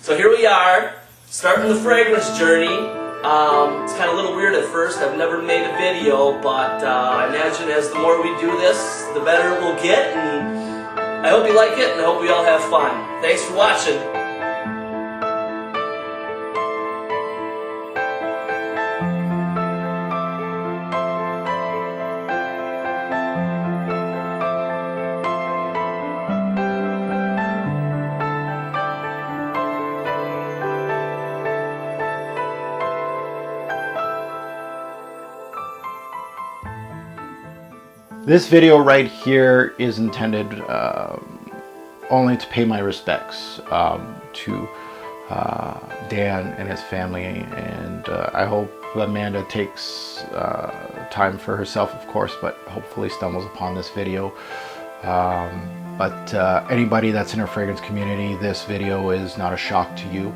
So here we are, starting the fragrance journey. It's kind of a little weird at first. I've never made a video, but I imagine as the more we do this, the better it will get. And I hope you like it, and I hope we all have fun. Thanks for watching. This video right here is intended only to pay my respects to Dan and his family, and I hope Amanda takes time for herself, of course, but hopefully stumbles upon this video. But anybody that's in our fragrance community, this video is not a shock to you.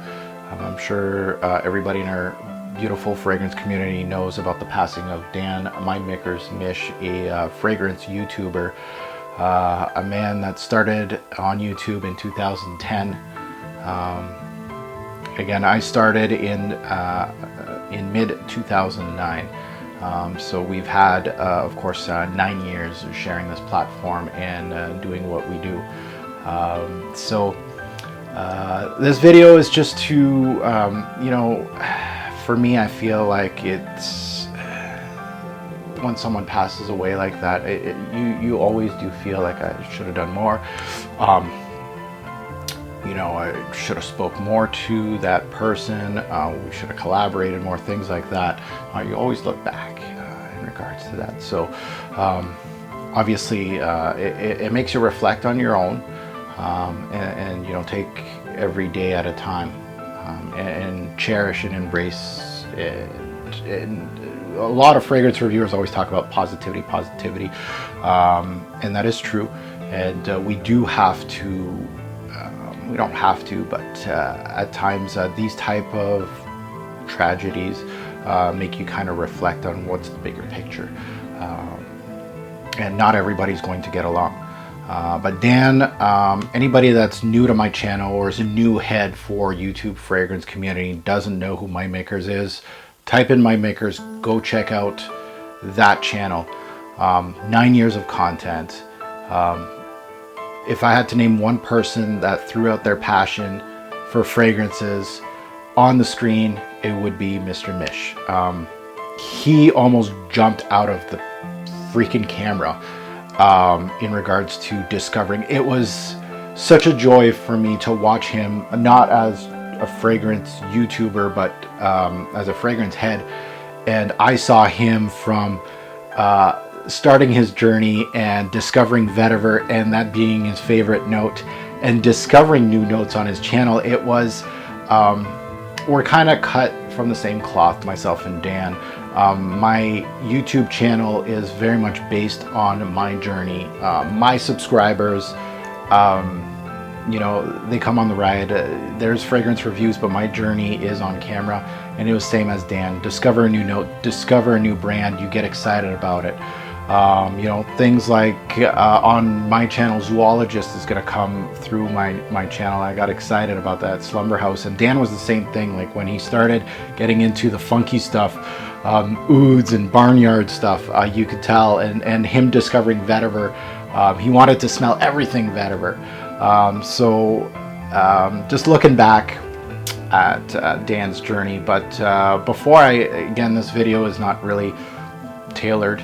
I'm sure everybody in our beautiful fragrance community knows about the passing of Dan Mymickers, Mish, a fragrance YouTuber, a man that started on YouTube in 2010. Again, I started in mid 2009, so we've had, of course, 9 years of sharing this platform and doing what we do. This video is just to, you know, for me, I feel like it's when someone passes away like that, you always do feel like I should have done more. You know, I should have spoke more to that person. We should have collaborated more, things like that. You always look back in regards to that. So obviously, it makes you reflect on your own, and you know, take every day at a time. And cherish and embrace it. And a lot of fragrance reviewers always talk about positivity, and that is true. And we do have to, we don't have to, but at times these type of tragedies make you kind of reflect on what's the bigger picture. And not everybody's going to get along. But Dan, anybody that's new to my channel or is a new head for YouTube fragrance community, doesn't know who Mymickers is, type in Mymickers, go check out that channel. 9 years of content. If I had to name one person that threw out their passion for fragrances on the screen, it would be Mr. Mish. He almost jumped out of the freaking camera. In regards to discovering. It was such a joy for me to watch him, not as a fragrance YouTuber, but as a fragrance head. And I saw him from starting his journey and discovering vetiver, and that being his favorite note, and discovering new notes on his channel. It was, we're kind of cut from the same cloth, myself and Dan. My YouTube channel is very much based on my journey. My subscribers, you know, they come on the ride. There's fragrance reviews, but my journey is on camera, and it was same as Dan. Discover a new note, discover a new brand, you get excited about it. You know, things like on my channel, Zoologist is going to come through my channel. I got excited about that, Slumber House, and Dan was the same thing. Like when he started getting into the funky stuff, ouds and barnyard stuff, you could tell, and him discovering vetiver, he wanted to smell everything vetiver. Just looking back at Dan's journey, but before again, this video is not really tailored.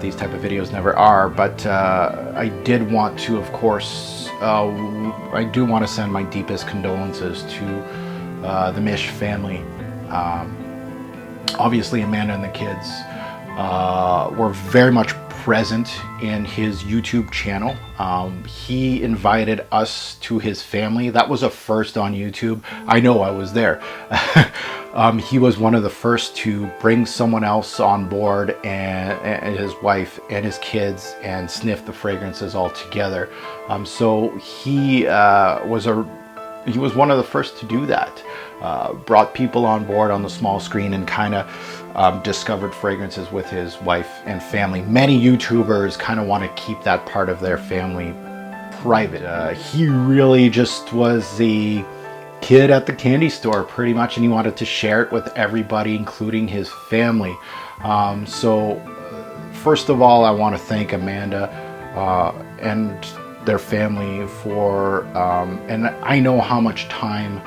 These type of videos never are, but I did want to, of course, I do want to send my deepest condolences to the Mish family. Obviously, Amanda and the kids were very much present in his YouTube channel. He invited us to his family. That was a first on YouTube. I know, I was there. He was one of the first to bring someone else on board, and his wife and his kids, and sniff the fragrances all together. So he was one of the first to do that. Brought people on board on the small screen and kind of discovered fragrances with his wife and family. Many YouTubers kind of want to keep that part of their family private. He really just was the kid at the candy store pretty much, and he wanted to share it with everybody, including his family. So first of all, I want to thank Amanda and their family for, and I know how much time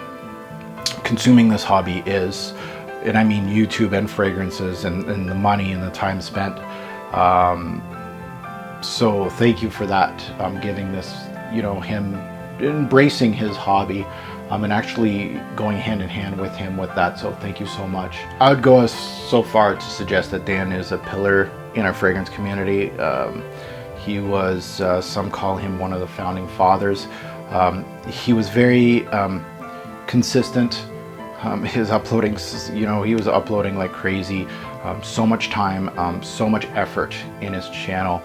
consuming this hobby is, and I mean YouTube and fragrances, and the money and the time spent. So thank you for that, giving this, you know, him embracing his hobby, and actually going hand in hand with him with that. So thank you so much. I would go so far to suggest that Dan is a pillar in our fragrance community. He was, some call him one of the founding fathers. He was very consistent. His uploading, you know, he was uploading like crazy. So much time, so much effort in his channel.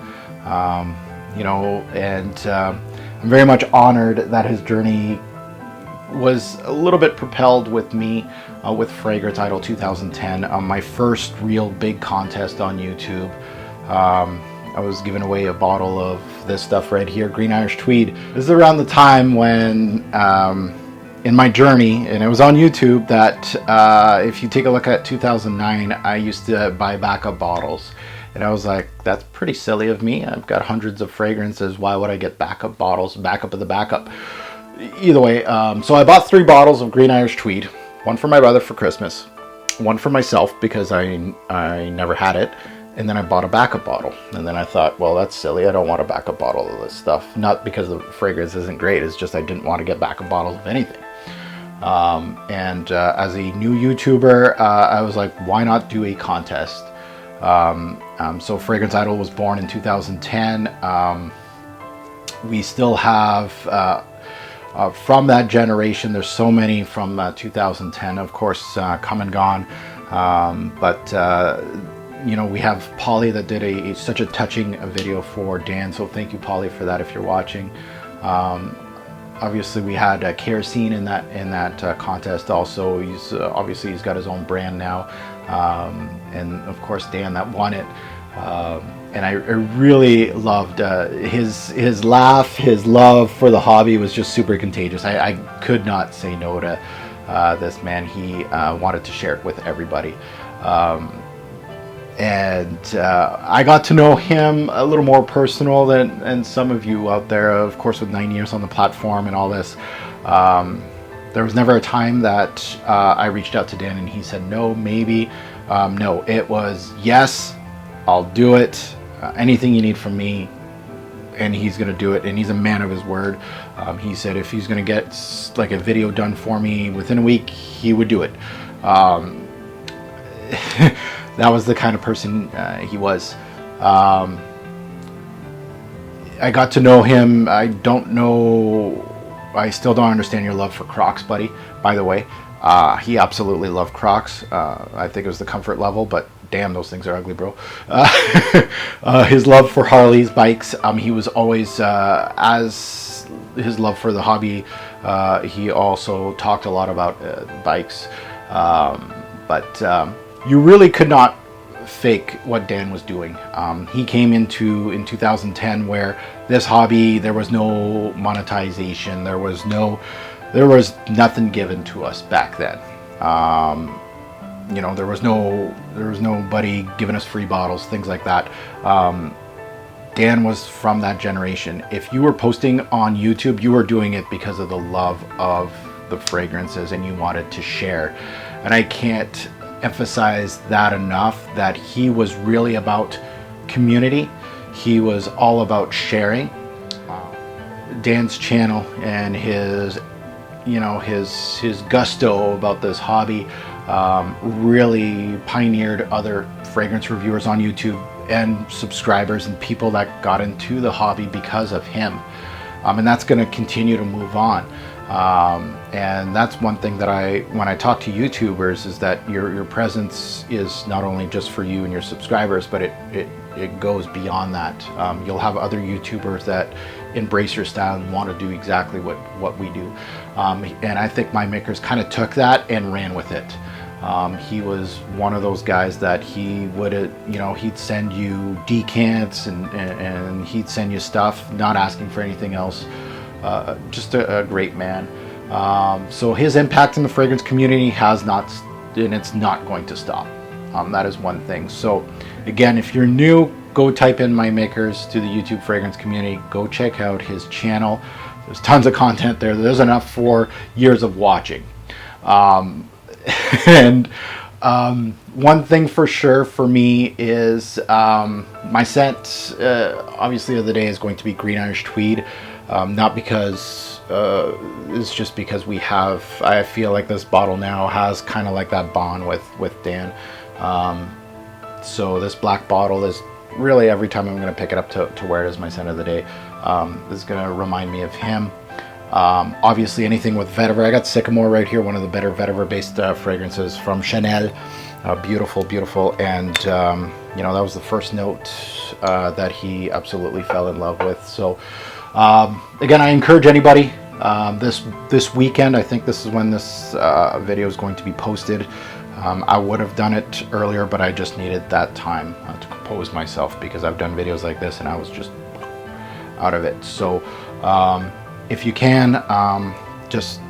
You know, and I'm very much honored that his journey was a little bit propelled with me with Fragrance Idol 2010, my first real big contest on YouTube. I was giving away a bottle of this stuff right here, Green Irish Tweed. This is around the time when, in my journey, and it was on YouTube, that if you take a look at 2009, I used to buy backup bottles. And I was like, that's pretty silly of me. I've got hundreds of fragrances. Why would I get backup bottles, backup of the backup? Either way, so I bought 3 bottles of Green Irish Tweed. One for my brother for Christmas, one for myself because I never had it, and then I bought a backup bottle. And then I thought, well, that's silly. I don't want a backup bottle of this stuff. Not because the fragrance isn't great. It's just I didn't want to get backup bottles of anything. As a new YouTuber, I was like, why not do a contest? So Fragrance Idol was born in 2010. We still have, from that generation, there's so many from 2010, of course, come and gone. You know, we have Polly that did such a touching video for Dan. So thank you, Polly, for that if you're watching. Obviously, we had Kerosene in that contest. Also, he's obviously he's got his own brand now, and of course Dan that won it. And I really loved his laugh, his love for the hobby was just super contagious. I could not say no to this man. He wanted to share it with everybody. I got to know him a little more personal than some of you out there, of course, with 9 years on the platform and all this. There was never a time that I reached out to Dan and he said no, maybe. No, it was yes, I'll do it. Anything you need from me, and he's gonna do it. And he's a man of his word. He said if he's gonna get like a video done for me within a week, he would do it. That was the kind of person he was. I got to know him. I still don't understand your love for Crocs, buddy, by the way. He absolutely loved Crocs. I think it was the comfort level, but damn, those things are ugly, bro. His love for Harleys, bikes. He was always, as his love for the hobby, he also talked a lot about bikes. You really could not fake what Dan was doing. He came in 2010 where this hobby, there was no monetization, there was nothing given to us back then. You know, there was nobody giving us free bottles, things like that. Dan was from that generation. If you were posting on YouTube, you were doing it because of the love of the fragrances and you wanted to share. And I can't emphasize that enough, that he was really about community. He was all about sharing. Dan's channel and his gusto about this hobby really pioneered other fragrance reviewers on YouTube and subscribers and people that got into the hobby because of him. And that's going to continue to move on. And that's one thing that when I talk to YouTubers, is that your presence is not only just for you and your subscribers, but it goes beyond that. You'll have other YouTubers that embrace your style and want to do exactly what we do. And I think Mymickers kind of took that and ran with it. He was one of those guys that he would, he'd send you decants and he'd send you stuff, not asking for anything else. Just a great man. So his impact in the fragrance community has not, and it's not going to stop. That is one thing. So again, if you're new, go type in Mymickers to the YouTube fragrance community. Go check out his channel. There's tons of content there. There's enough for years of watching. And one thing for sure for me is my scent, obviously, of the day is going to be Green Irish Tweed. Not because it's just because I feel like this bottle now has kind of like that bond with Dan. So this black bottle is really, every time I'm going to pick it up to wear it as my scent of the day, this is going to remind me of him. Obviously anything with vetiver. I got Sycamore right here, one of the better vetiver based fragrances from Chanel. Beautiful, beautiful. And you know, that was the first note that he absolutely fell in love with. So again, I encourage anybody, this weekend, I think this is when this video is going to be posted. I would have done it earlier, but I just needed that time to compose myself, because I've done videos like this and I was just out of it. So if you can, just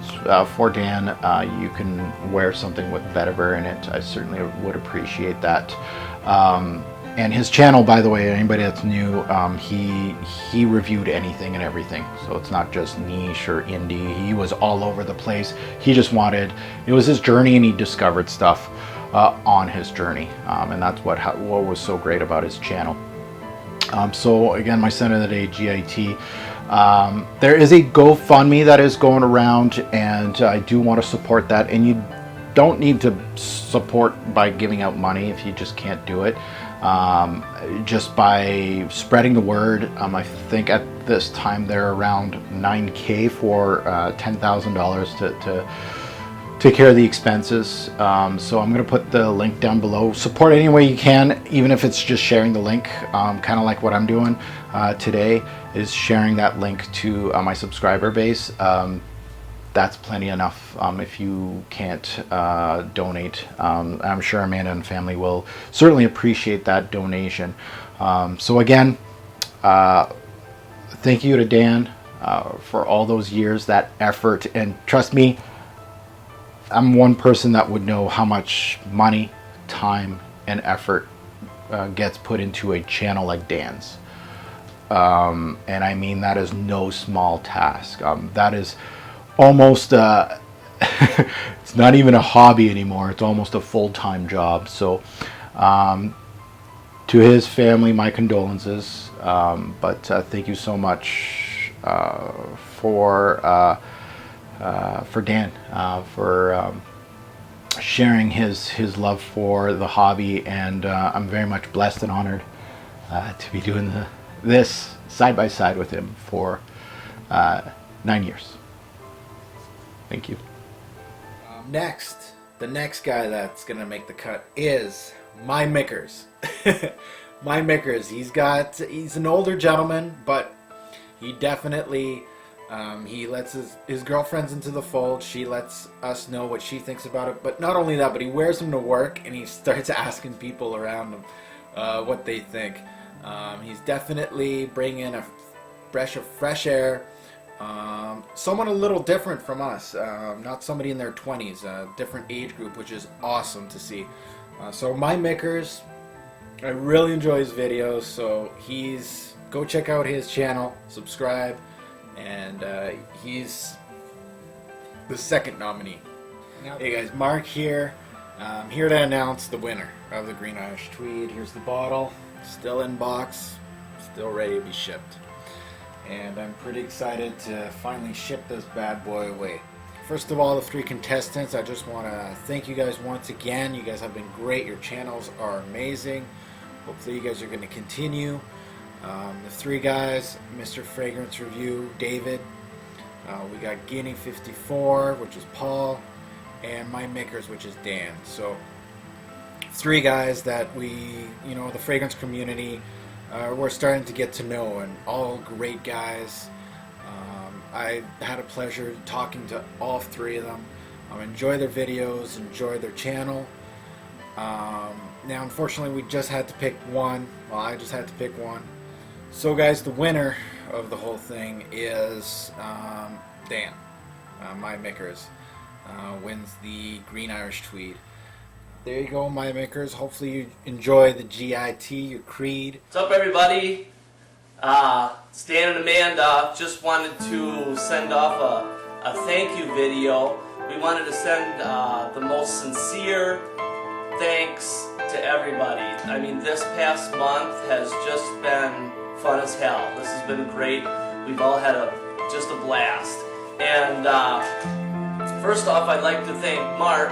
for Dan, you can wear something with vetiver in it. I certainly would appreciate that. And his channel, by the way, anybody that's new, he reviewed anything and everything. So it's not just niche or indie. He was all over the place. He just wanted, it was his journey, and he discovered stuff on his journey. And that's what was so great about his channel. So again, my scent of the day, GIT. There is a GoFundMe that is going around, and I do want to support that. And you don't need to support by giving out money if you just can't do it. Just by spreading the word. I think at this time they're around $9,000 for $10,000 to take care of the expenses. So I'm going to put the link down below. Support any way you can, even if it's just sharing the link, kind of like what I'm doing today, is sharing that link to my subscriber base. That's plenty enough. If you can't donate, I'm sure Amanda and family will certainly appreciate that donation. So again, thank you to Dan for all those years, that effort. And trust me, I'm one person that would know how much money, time, and effort gets put into a channel like Dan's. And I mean, that is no small task. That is almost it's not even a hobby anymore. It's almost a full-time job. So to his family, my condolences. But thank you so much for Dan, for sharing his love for the hobby. And I'm very much blessed and honored to be doing this side by side with him for 9 years. Thank you. The next guy that's gonna make the cut is Mymickers. Mymickers. He's an older gentleman, but he definitely he lets his girlfriends into the fold. She lets us know what she thinks about it. But not only that, but he wears them to work, and he starts asking people around him what they think. He's definitely bringing a breath of fresh air. Someone a little different from us, not somebody in their 20s, a different age group, which is awesome to see. So Mymickers, I really enjoy his videos, so go check out his channel, subscribe, and he's the second nominee. Hey guys, Mark here. I'm here to announce the winner of the Green Irish Tweed. Here's the bottle, still in box, still ready to be shipped. And I'm pretty excited to finally ship this bad boy away. First of all, the three contestants, I just want to thank you guys once again. You guys have been great. Your channels are amazing. Hopefully you guys are going to continue. The three guys, Mr. Fragrance Review, David. We got Guinea 54, which is Paul. And Mymickers, which is Dan. So, three guys that the fragrance community, we're starting to get to know, and all great guys. I had a pleasure talking to all three of them. Enjoy their videos, enjoy their channel. Now, unfortunately, we just had to pick one. Well, I just had to pick one. So, guys, the winner of the whole thing is Dan. Mymickers, wins the Green Irish Tweed. There you go, Mymickers. Hopefully you enjoy the GIT, your creed. What's up, everybody? Stan and Amanda just wanted to send off a thank you video. We wanted to send the most sincere thanks to everybody. I mean, this past month has just been fun as hell. This has been great. We've all had just a blast. And first off, I'd like to thank Mark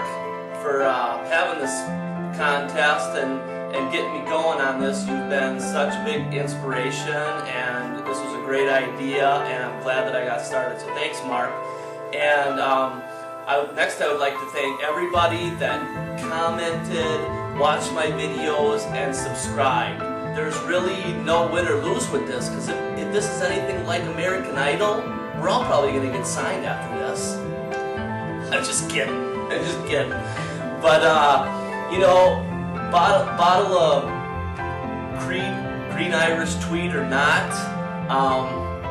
for having this contest and getting me going on this. You've been such a big inspiration, and this was a great idea, and I'm glad that I got started. So thanks, Mark. And next, I would like to thank everybody that commented, watched my videos, and subscribed. There's really no win or lose with this, because if this is anything like American Idol, we're all probably going to get signed after this. I'm just kidding. I'm just kidding. But, you know, bottle of Green Irish Tweed or not,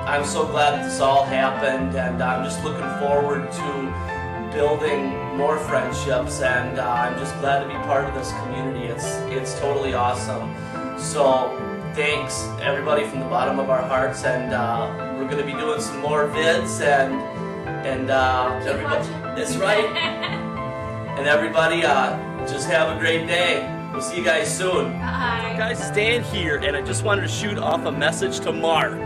I'm so glad that this all happened, and I'm just looking forward to building more friendships, and I'm just glad to be part of this community. It's totally awesome. So thanks everybody from the bottom of our hearts, and we're going to be doing some more vids, and everybody, that's right. And everybody, just have a great day. We'll see you guys soon. Bye. Guys, Stan here, and I just wanted to shoot off a message to Mark.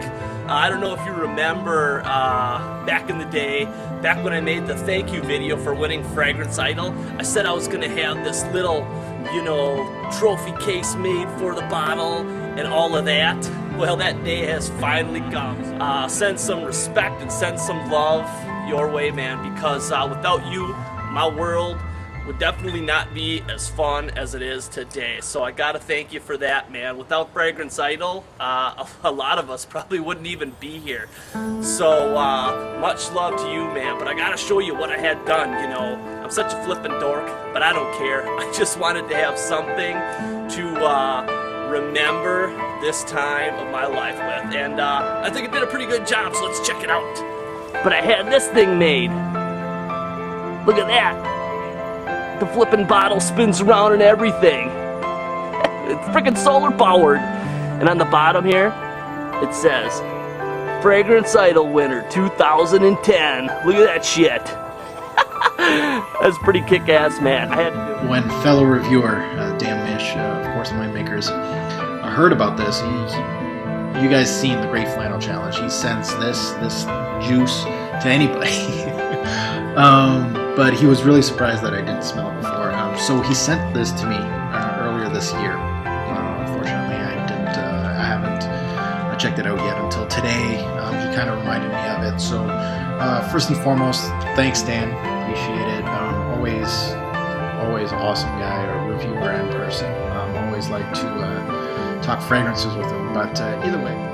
I don't know if you remember back in the day, back when I made the thank you video for winning Fragrance Idol, I said I was going to have this little, you know, trophy case made for the bottle and all of that. Well, that day has finally come. Send some respect and send some love your way, man, because without you, my world would definitely not be as fun as it is today. So I gotta thank you for that, man. Without Fragrance Idol, a lot of us probably wouldn't even be here. So much love to you, man. But I gotta show you what I had done, you know. I'm such a flippin' dork, but I don't care. I just wanted to have something to remember this time of my life with. And I think I did a pretty good job, so let's check it out. But I had this thing made. Look at that. The flippin' bottle spins around and everything. It's freaking solar powered. And on the bottom here, it says, Fragrance Idol winner 2010. Look at that shit. That's pretty kick-ass, man. I had to do it. When fellow reviewer Dan Mish, of course, Mymickers, heard about this, you guys seen the Great Flannel Challenge. He sends this juice to anybody. But he was really surprised that I didn't smell it before. So he sent this to me earlier this year. Unfortunately, I haven't checked it out yet until today. He kind of reminded me of it. So first and foremost, thanks, Dan. Appreciate it. Always awesome guy, a reviewer and person. Always like to talk fragrances with him. But either way.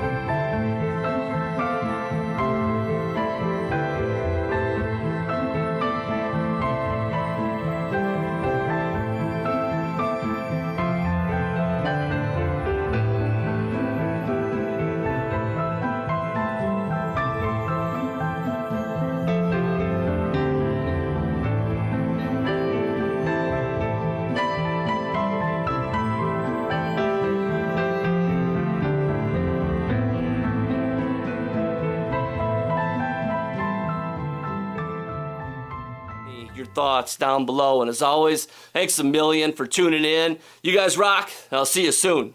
Your thoughts down below, and as always, thanks a million for tuning in. You guys rock. I'll see you soon.